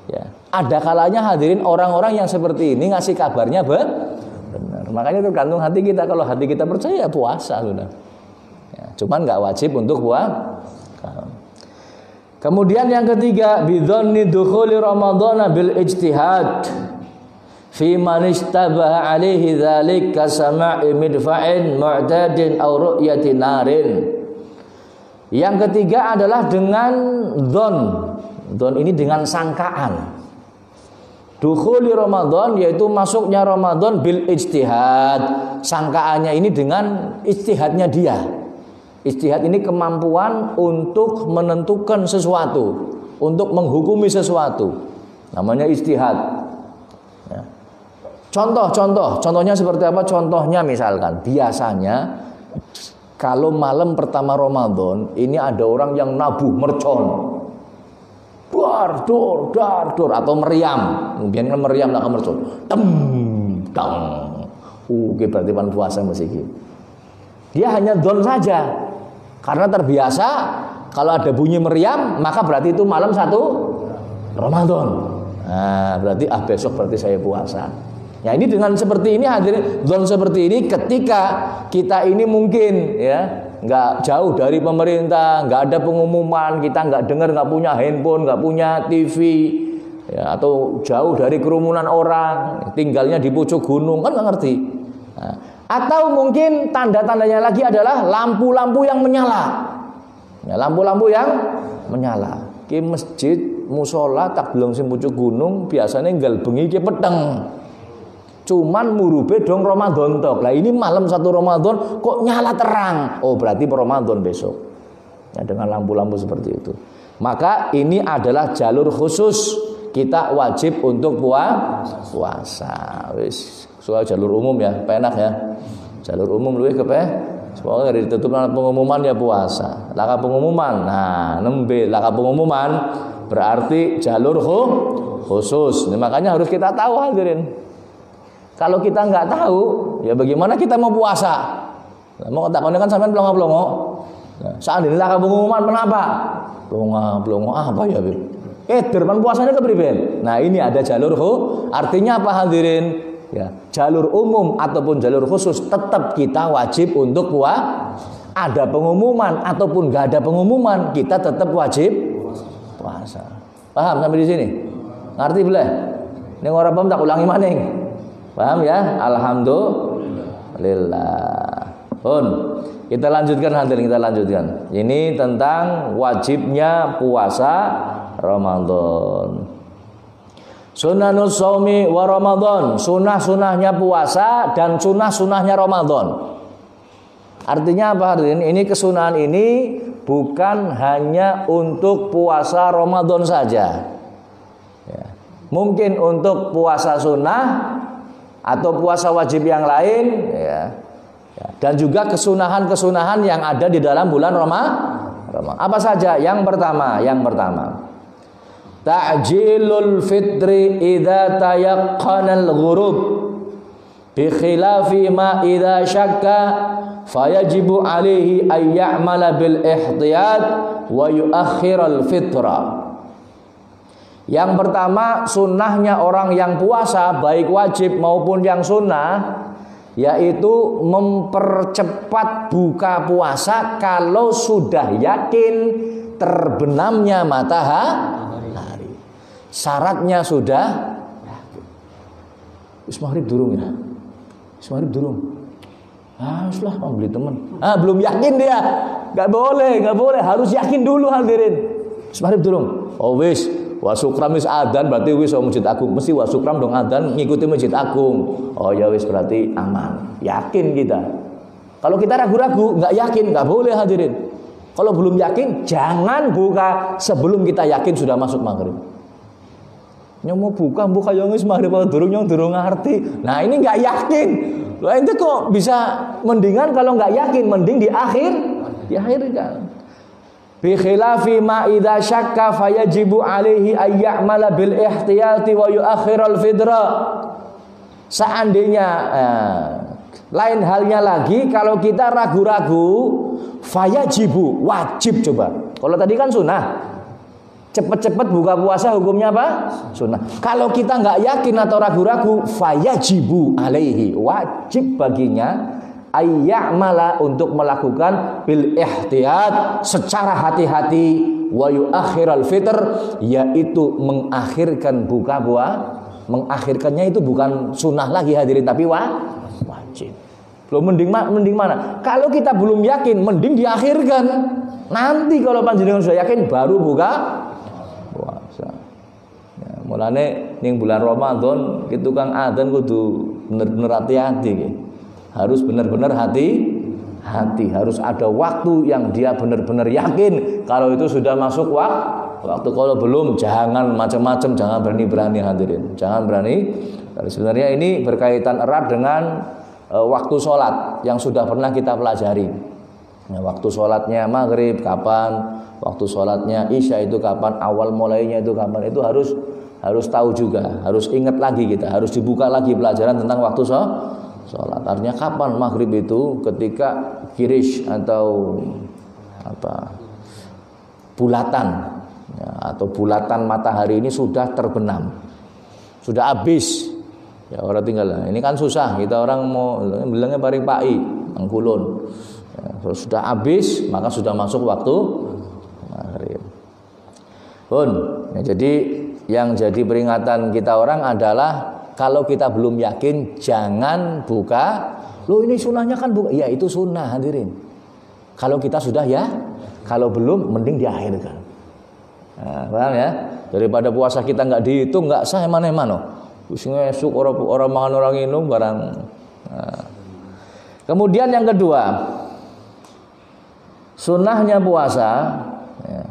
Ya, ada kalanya hadirin orang-orang yang seperti ini ngasih kabarnya benar. Makanya tergantung hati kita. Kalau hati kita percaya ya puasa sudah. Ya, cuman nggak wajib untuk puasa. Kemudian yang ketiga, bidzanni dukhuli ramadhana bil ijtihad fi man istabaha alaihi dzalik ka sama'i midfa'in mu'tadin aw ru'yati narin. Yang ketiga adalah dengan dzon. Dzon ini dengan sangkaan. Dukhuli Ramadan yaitu masuknya Ramadan bil ijtihad. Sangkaannya ini dengan ijtihadnya dia. Ijtihad ini kemampuan untuk menentukan sesuatu, untuk menghukumi sesuatu. Namanya ijtihad. Ya. Contohnya seperti apa? Contohnya misalkan biasanya kalau malam pertama Ramadan ini ada orang yang nabuh mercon. Dar dor atau meriam. Kemudian meriam lah mercon. Dang. Berarti pan puasa mesti gitu. Dia hanya don saja. Karena terbiasa kalau ada bunyi meriam maka berarti itu malam 1 Ramadan. Nah, berarti besok berarti saya puasa. Ya ini dengan seperti ini hadirin, don seperti ini ketika kita ini mungkin ya nggak jauh dari pemerintah, nggak ada pengumuman, kita nggak dengar, nggak punya handphone, nggak punya TV, ya, atau jauh dari kerumunan orang, tinggalnya di pucuk gunung, kan nggak ngerti. Nah, atau mungkin tanda-tandanya lagi adalah lampu-lampu yang menyala, ya, lampu-lampu yang menyala. Ki masjid, musola, tak belum sing pucuk gunung, biasanya nggal bengi ki peteng. Cuman murube dong Ramadan tok. Lah ini malam 1 Ramadan kok nyala terang. Oh berarti Ramadan besok. Ya, dengan lampu-lampu seperti itu. Maka ini adalah jalur khusus kita wajib untuk puasa. Wis, soal jalur umum ya, penak ya. Jalur umum luwih kepe. Semoga ditutup pengumuman ya puasa. Laka pengumuman. Nah, nembe laka pengumuman berarti jalur khusus. Nah, makanya harus kita tahu hadirin. Kalau kita nggak tahu, ya bagaimana kita mau puasa? Nah, mau takutnya kan sampean pelongo-pelongo. Nah, saat ini lah pengumuman kenapa? Pelongo apa ya, Bir? Depan puasanya kepriben. Nah, ini ada jalur artinya apa hadirin? Ya, jalur umum ataupun jalur khusus tetap kita wajib untuk ada pengumuman ataupun nggak ada pengumuman, kita tetap wajib puasa. Paham sampai di sini? Ngerti belum? Ini orang paham tak ulangi maning. Paham ya? Alhamdulillah. Kita lanjutkan hadirin, kita lanjutkan. Ini tentang wajibnya puasa Ramadan. Sunanus shaumi wa Ramadan, sunah-sunahnya puasa dan sunah-sunahnya Ramadan. Artinya apa hadirin? Ini kesunahan ini bukan hanya untuk puasa Ramadan saja. Ya. Mungkin untuk puasa sunnah atau puasa wajib yang lain, ya. Dan juga kesunahan-kesunahan yang ada di dalam bulan Ramadan. Apa saja? Yang pertama, ta'jilul fitri idza tayaqqana al-ghurub bi khilafi ma idza syakka fayajibu alaihi ay ya'mala bil ihtiyat wa yuakhiral fitra. Yang pertama, sunnahnya orang yang puasa baik wajib maupun yang sunnah, yaitu mempercepat buka puasa kalau sudah yakin terbenamnya matahari. Syaratnya sudah wis maghrib durung ya. Wis maghrib durung. Lah beli teman. Belum yakin dia. Enggak boleh, harus yakin dulu hadirin. Wis maghrib durung. Oh wis, wasukram wis adzan berarti wis masjid agung. Mesti wasukram dong adzan ngikuti masjid agung. Oh ya wis berarti aman. Yakin kita. Kalau kita ragu-ragu, enggak yakin, enggak boleh hadirin. Kalau belum yakin, jangan buka sebelum kita yakin sudah masuk maghrib. Nyong mau buka yang wis maghrib durung nyong durung ngerti. Nah, ini enggak yakin. Loh ente kok bisa mendingan kalau enggak yakin, mending diakhirkan. Bi khilafi ma idza syakka fayajibu alaihi ay ya'mala bil ihtiyati wa yu'akhiral fidra. Seandainya lain halnya lagi kalau kita ragu-ragu, fayajibu, wajib coba. Kalau tadi kan sunnah, cepet-cepet buka puasa hukumnya apa? Sunnah. Kalau kita nggak yakin atau ragu-ragu, fayajibu alaihi, wajib baginya ayya'mala untuk melakukan bil ihtiyat secara hati-hati wa yu'akhiral fitr, yaitu mengakhirkan buka puasa. Mengakhirkannya itu bukan sunnah lagi hadirin, tapi wajib. Belum mending mana? Kalau kita belum yakin, mending diakhirkan. Nanti kalau panjenengan sudah yakin, baru buka puasa. Ya, mulane ning bulan Ramadan, kita tukang adzan kudu bener-bener hati-hati. Harus benar-benar hati-hati. Harus ada waktu yang dia benar-benar yakin kalau itu sudah masuk waktu. Kalau belum, jangan macam-macam, jangan berani-berani hadirin. Jangan berani. Sebenarnya ini berkaitan erat dengan waktu sholat yang sudah pernah kita pelajari. Ya, waktu sholatnya maghrib kapan, waktu sholatnya isya itu kapan, awal mulainya itu kapan, itu harus tahu juga, harus ingat lagi kita, harus dibuka lagi pelajaran tentang waktu sholat. Artinya kapan maghrib itu ketika kirish atau bulatan. Ya, atau bulatan matahari ini sudah terbenam, sudah habis. Ya orang tinggal. Ini kan susah. Kita orang mau bilangnya paring pai, angkulun. Ya, sudah habis, maka sudah masuk waktu maghrib. Ya, jadi yang jadi peringatan kita orang adalah kalau kita belum yakin jangan buka. Loh ini sunnahnya kan buka. Ya itu sunnah hadirin. Kalau kita sudah ya, kalau belum mending diakhirkan. Nah, paham ya? Daripada puasa kita nggak dihitung, nggak sah mana-mana. Terus ngesuk orang makan orang minum barang. Nah. Kemudian yang kedua, sunnahnya puasa, ya.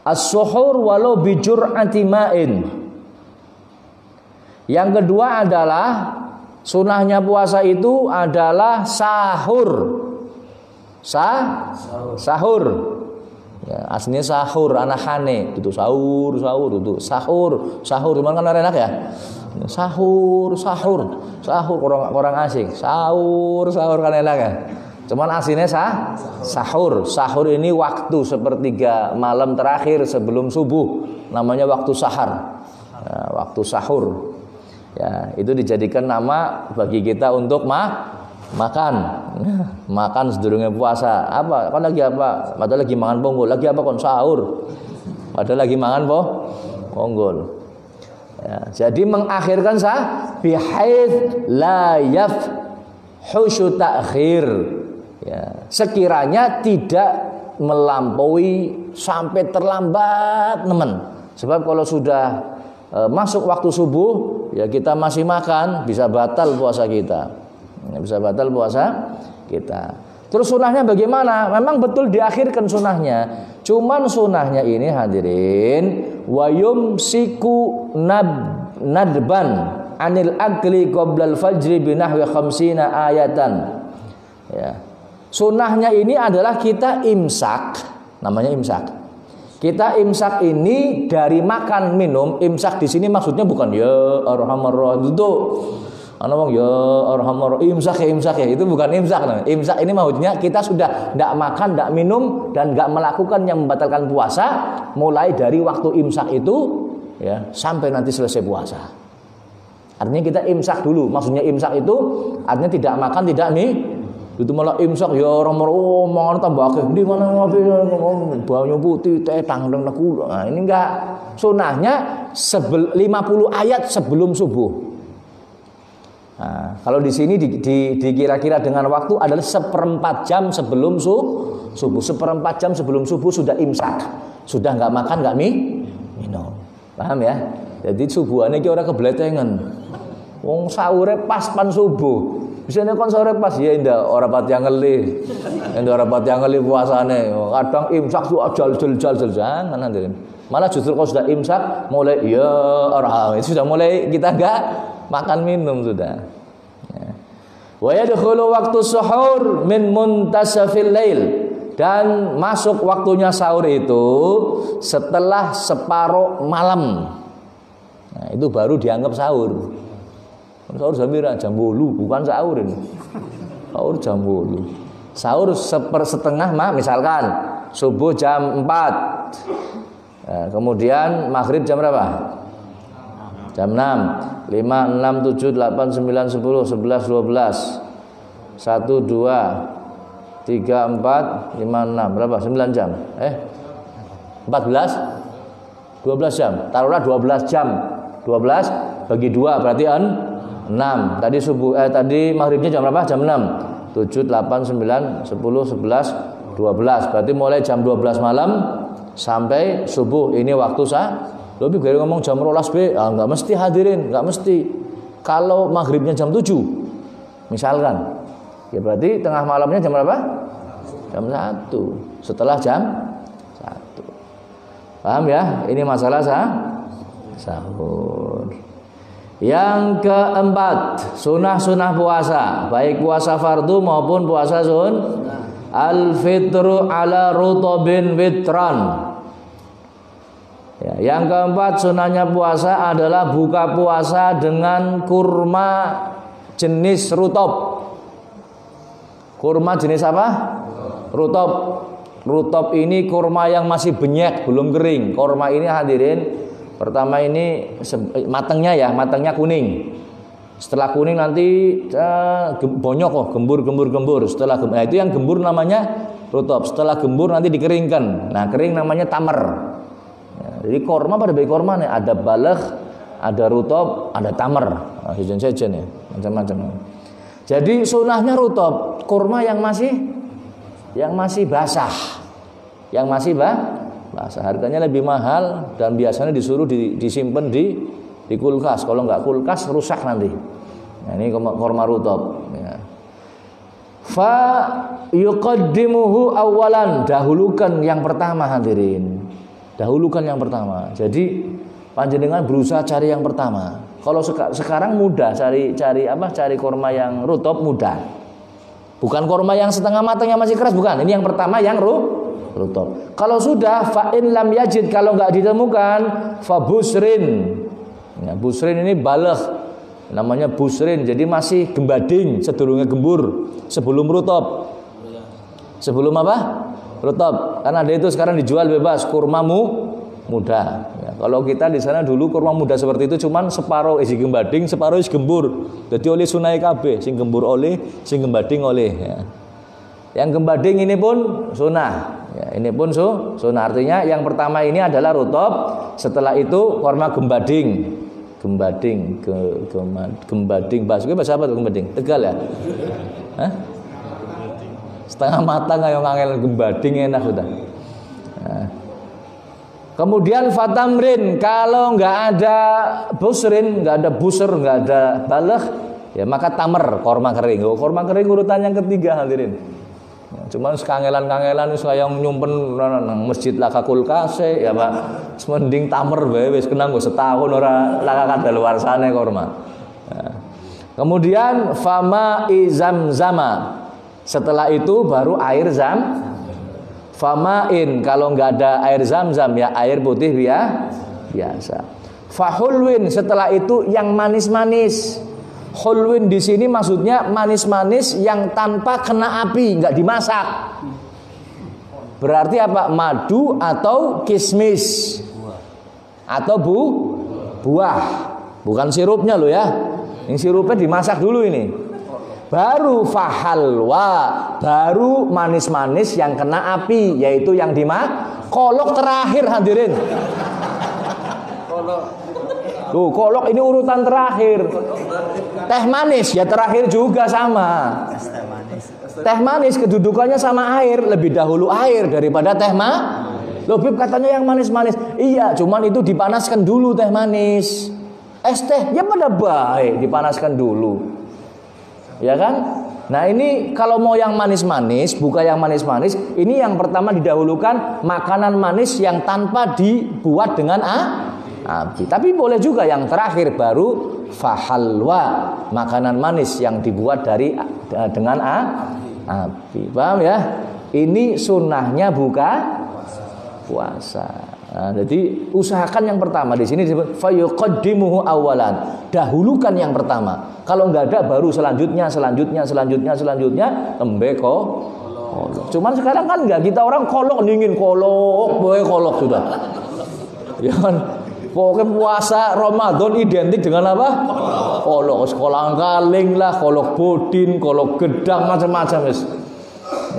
As-suhur walau bijur'ati ma'in. Yang kedua adalah sunnahnya puasa itu adalah sahur. Sahur. Ya, aslinya sahur, anakane itu sahur itu sahur cuman kan enak ya. Sahur orang asing. Sahur kan enak ya. Cuman aslinya sahur. Sahur ini waktu sepertiga malam terakhir sebelum subuh, namanya waktu sahar. Ya, waktu sahur. Ya, itu dijadikan nama bagi kita untuk makan sedurunge puasa. Apa? Kan lagi apa? Padahal lagi mangan ponggol. Lagi apa kon sahur? Padahal lagi mangan ponggol. Ya, jadi mengakhirkan bihaits la yafhushu ta'khir. Ya, sekiranya tidak melampaui sampai terlambat nemen. Sebab kalau sudah masuk waktu subuh, ya kita masih makan, bisa batal puasa kita. Terus sunnahnya bagaimana? Memang betul diakhirkan sunnahnya. Cuman sunnahnya ini hadirin, wayum siku nadban anil akli qoblal fajri binahwi 50 ayatan. Ya. Sunnahnya ini adalah kita imsak, namanya imsak. Kita imsak ini dari makan minum. Imsak di sini maksudnya bukan ya arhamar rahim itu. Ana wong ya arhamar imsak ya itu bukan imsak. Imsak ini maksudnya kita sudah tidak makan, tidak minum dan enggak melakukan yang membatalkan puasa mulai dari waktu imsak itu ya sampai nanti selesai puasa. Artinya kita imsak dulu. Maksudnya imsak itu artinya tidak makan, tidak itu malah imsak ya arhamar mangan tambah akeh. Di mana ngopi banyu putih teh tangdeng neku. Nah, ini enggak. Sunahnya 50 ayat sebelum subuh. Nah, kalau di sini dikira-kira dengan waktu adalah 1/4 jam sebelum subuh. 1/4 jam sebelum subuh sudah imsak, sudah nggak makan, nggak minum. Paham ya? Jadi subuhannya kita orang kebletengan. Wong sahur pas pan subuh. Biasanya kon sore pas ya indah orang pati yang ngeli puasane. Kadang imsak su ajal jangan hadirin. Malah justru kalau sudah imsak mulai ya orang itu sudah mulai kita enggak makan minum sudah. Ya. Wa yadkhulu waktu suhur min muntasafil lail, dan masuk waktunya sahur itu setelah separuh malam. Nah, itu baru dianggap sahur. Sahur jam 8 bukan sahur ini. Sahur jam 8. Sahur sepersetengah misalkan subuh jam 4. Nah, kemudian maghrib jam berapa? Jam 6. 5, 6, 7, 8, 9, 10, 11, 12 1, 2, 3, 4, 5, 6. Berapa? 9 jam 14 12 jam. Taruhlah 12 jam. 12 bagi 2 berarti 6. Tadi tadi maghribnya jam berapa? Jam 6. 7, 8, 9, 10, 11, 12. Berarti mulai jam 12 malam sampai subuh ini waktu lebih dari ngomong jam 12 enggak mesti hadirin, enggak mesti. Kalau maghribnya jam 7 misalkan, ya berarti tengah malamnya jam berapa? Jam 1, setelah jam 1. Paham ya? Ini masalah sahur. Yang keempat, sunah-sunah puasa, baik puasa fardu maupun puasa al-fitru ala rutobin witran. Ya, yang keempat sunahnya puasa adalah buka puasa dengan kurma jenis rutob. Kurma jenis apa? Rutob. Rutob ini kurma yang masih benyek, belum kering. Kurma ini hadirin, pertama ini matangnya kuning. Setelah kuning nanti bonyok gembur. Setelah itu yang gembur namanya rutob. Setelah gembur nanti dikeringkan. Nah, kering namanya tamer. Ya, jadi korma pada bayi korma nih, ada balagh, ada rutob, ada tamer. Nah, sejen-sejen ya, macam-macam. Jadi sunahnya rutob, kurma yang masih basah. Yang masih basah. Harganya lebih mahal dan biasanya disuruh disimpan di kulkas. Kalau nggak kulkas rusak nanti. Nah, ini kurma rutob. Ya. Fa yuqaddimuhu awalan, dahulukan yang pertama hadirin. Dahulukan yang pertama. Jadi panjenengan berusaha cari yang pertama. Kalau sekarang mudah cari kurma yang rutob mudah. Bukan kurma yang setengah matangnya masih keras, bukan. Ini yang pertama yang rutob. Kalau sudah fa in lam yajid, kalau nggak ditemukan fa busrin. Ya, busrin ini balagh, namanya busrin. Jadi masih gembading, sedurunge gembur, sebelum rutob. Sebelum apa? Rutob. Karena ada itu sekarang dijual bebas kurma muda. Ya, kalau kita di sana dulu kurma muda seperti itu cuman separuh isi gembading, separuh isi gembur. Jadi oleh sunai KB, sing gembur oleh, sing gembading oleh. Ya. Yang gembading ini pun sunah. Ya, ini pun sunah. Artinya yang pertama ini adalah rutob. Setelah itu kurma gembading. Gembading, bahasa apa tuh gembading? Tegal ya? Hah? Setengah matang kayak ngangel gembading enak sudah. Nah. Kemudian fatamrin, kalau nggak ada busrin, nggak ada busur, nggak ada balagh, ya maka tamer, korma kering. Korma kering urutan yang ketiga hadirin. Ya, cuman kangelan saya nyumpen nang masjid laka kulkase ya Pak. Mending tamer bae wis kenang go setahun ora laka kadaluwarsane korma. Ya. Kemudian fama izamzama. Setelah itu baru air famain, kalau nggak ada air zam-zam ya air putih biasa. Fahulwin, setelah itu yang manis-manis. Hulwin di sini maksudnya manis-manis yang tanpa kena api, nggak dimasak. Berarti apa? Madu atau kismis atau buah, bukan sirupnya loh ya. Ini sirupnya dimasak dulu ini. Baru fahalwa, baru manis-manis yang kena api, yaitu yang kolok terakhir hadirin. Kolok ini urutan terakhir. Teh manis ya terakhir juga sama. Teh manis kedudukannya sama air, lebih dahulu air daripada teh Lebih katanya yang manis-manis. Iya, cuman itu dipanaskan dulu teh manis. Es teh ya pada baik dipanaskan dulu. Ya kan? Nah ini kalau mau yang manis-manis, buka yang manis-manis, ini yang pertama didahulukan makanan manis yang tanpa dibuat dengan api. Tapi boleh juga yang terakhir baru fahalwa, makanan manis yang dibuat dengan api. Paham ya? Ini sunnahnya buka puasa. Nah, jadi usahakan yang pertama di sini disebut fayuqaddimuhu awalan. Dahulukan yang pertama. Kalau nggak ada baru selanjutnya embeko. Cuman sekarang kan nggak, kita orang kolok dingin boleh kolok sudah. Ya kan? Pokoknya puasa Ramadan identik dengan apa? Kolok, kolang kaling lah, kolok bodin, kolok gedang, macam-macam wis.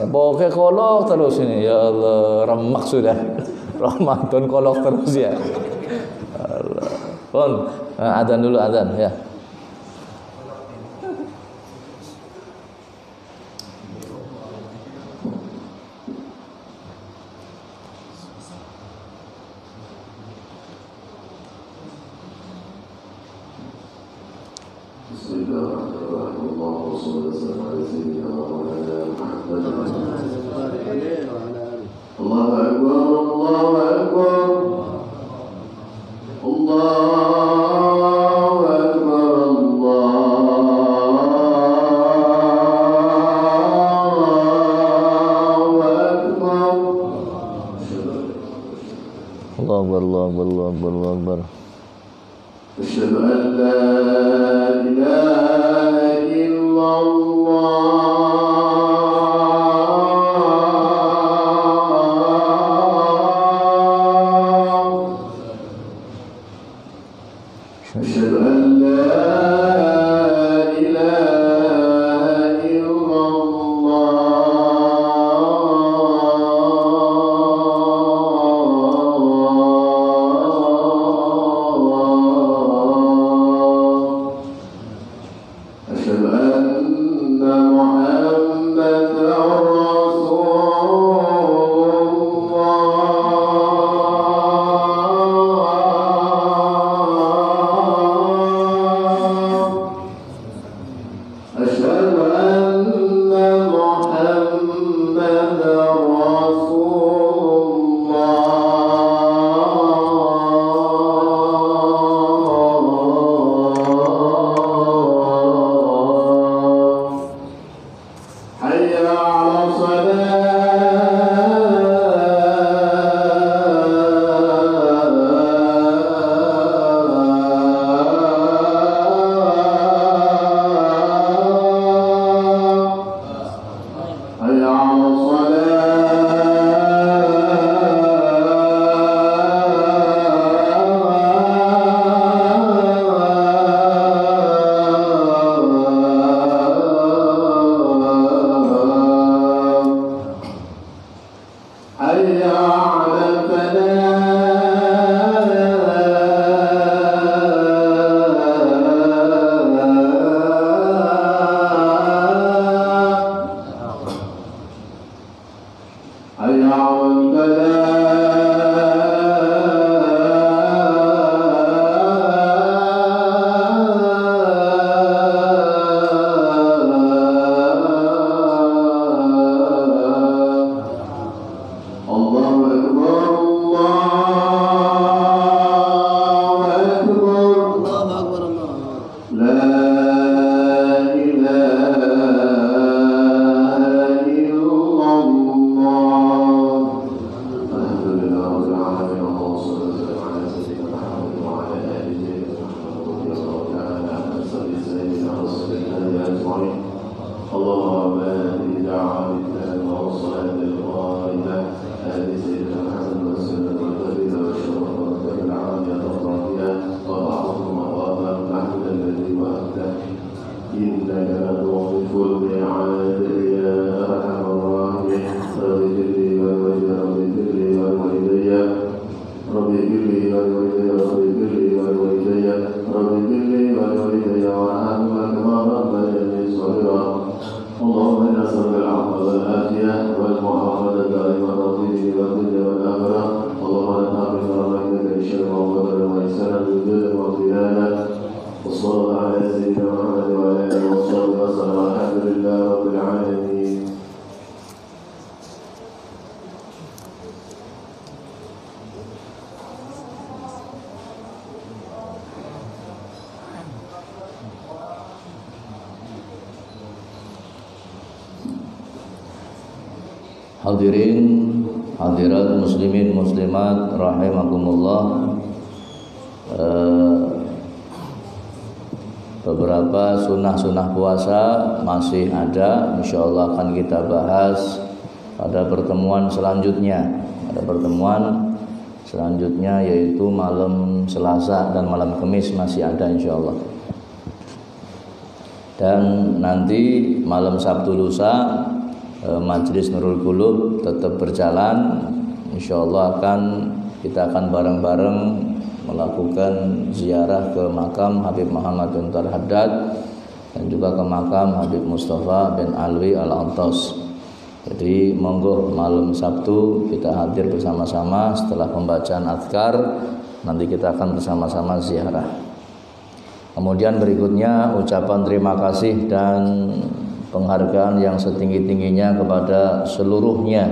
Ya, pokoknya kolok terus ini. Ya Allah, remak sudah. Ramadan kolok terus ya. Allah. Pun adzan dulu ya. Allahu Akbar. Asyhadu an la ilaha illallah. Asyhadu an la ilaha illallah. وصلى الله على سيدنا محمد وعلى اله وصحبه وسلم. الحمد لله رب Hadirin hadirat muslimin muslimat rahimakumullah. Beberapa sunnah-sunnah puasa masih ada, insyaallah akan kita bahas pada pertemuan selanjutnya. Pada pertemuan selanjutnya yaitu malam Selasa dan malam Kamis masih ada insyaallah. Dan nanti malam Sabtu lusa Majelis Nurul Qulub tetap berjalan. Insyaallah kita akan bareng-bareng melakukan ziarah ke makam Habib Muhammad Untar Haddad dan juga ke makam Habib Mustafa bin Alwi Al-Antos. Jadi monggo malam Sabtu kita hadir bersama-sama setelah pembacaan azkar, nanti kita akan bersama-sama ziarah. Kemudian berikutnya ucapan terima kasih dan penghargaan yang setinggi-tingginya kepada seluruhnya,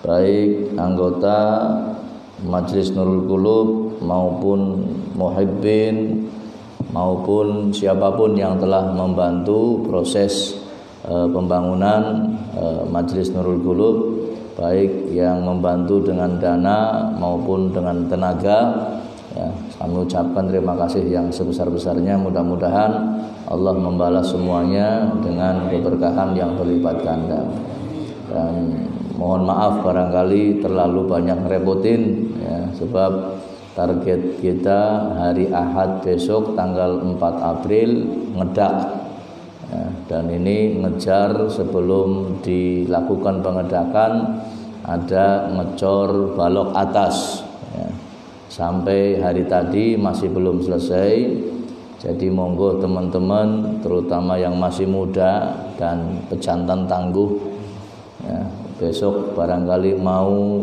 baik anggota Majelis Nurul Qulub maupun muhibbin maupun siapapun yang telah membantu proses pembangunan Majelis Nurul Qulub, baik yang membantu dengan dana maupun dengan tenaga. Ya, kami ucapkan terima kasih yang sebesar-besarnya. Mudah-mudahan Allah membalas semuanya dengan keberkahan yang berlipat ganda. Dan mohon maaf barangkali terlalu banyak ngerepotin ya, sebab target kita hari Ahad besok tanggal 4 April ngedak ya, dan ini ngejar sebelum dilakukan pengedakan ada ngecor balok atas ya. Sampai hari tadi masih belum selesai. Jadi monggo teman-teman terutama yang masih muda dan pejantan tangguh ya, besok barangkali mau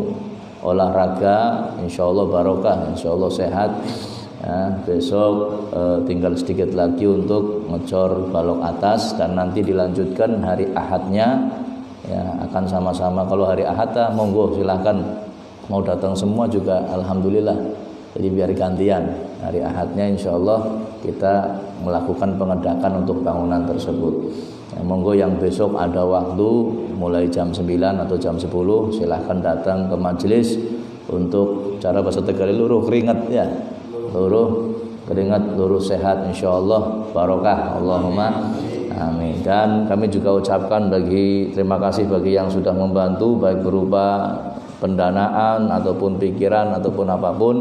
olahraga, insyaallah barokah, insyaallah sehat ya, besok tinggal sedikit lagi untuk ngecor balok atas dan nanti dilanjutkan hari Ahadnya ya, akan sama-sama. Kalau hari Ahad monggo silahkan mau datang semua juga alhamdulillah. Jadi biar gantian hari Ahadnya insyaallah kita melakukan pengedakan untuk bangunan tersebut. Ya, monggo yang besok ada waktu mulai jam 9 atau jam 10 silahkan datang ke majelis untuk cara bahasa Tegal luruh keringat ya. Luruh keringat, luruh sehat insyaallah barokah. Allahumma amin. Dan kami juga ucapkan terima kasih bagi yang sudah membantu baik berupa pendanaan ataupun pikiran ataupun apapun.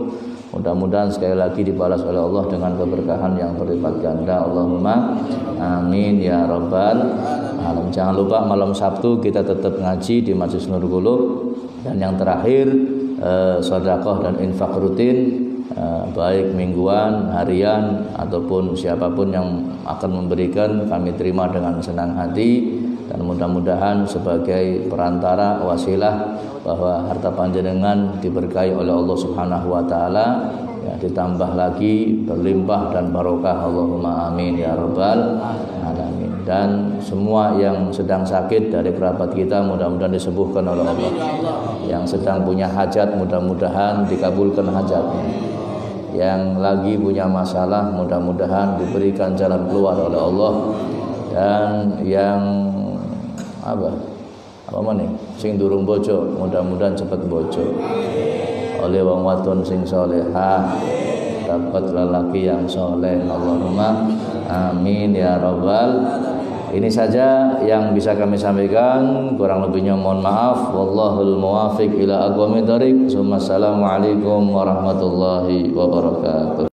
Mudah-mudahan sekali lagi dibalas oleh Allah dengan keberkahan yang berlipat ganda. Allahumma amin ya rabbal alamin. Jangan lupa malam Sabtu kita tetap ngaji di Majelis Nurul Qulub. Dan yang terakhir sedekah dan infak rutin baik mingguan, harian ataupun siapapun yang akan memberikan kami terima dengan senang hati. Dan mudah-mudahan sebagai perantara wasilah bahwa harta panjenengan diberkahi oleh Allah Subhanahu wa taala ya, ditambah lagi berlimpah dan barokah. Allahumma amin ya rabbal alamin. Dan semua yang sedang sakit dari kerabat kita mudah-mudahan disembuhkan oleh Allah. Yang sedang punya hajat mudah-mudahan dikabulkan hajatnya. Yang lagi punya masalah mudah-mudahan diberikan jalan keluar oleh Allah. Dan yang apa nih sing durung bojo mudah-mudahan cepat bojo oleh wong wadon sing salehah dapat lelaki yang soleh. Allahumma amin ya rabbal. Ini saja yang bisa kami sampaikan, kurang lebihnya mohon maaf. Wallahul muwaffiq ila aqwamit thoriq. Assalamualaikum warahmatullahi wabarakatuh.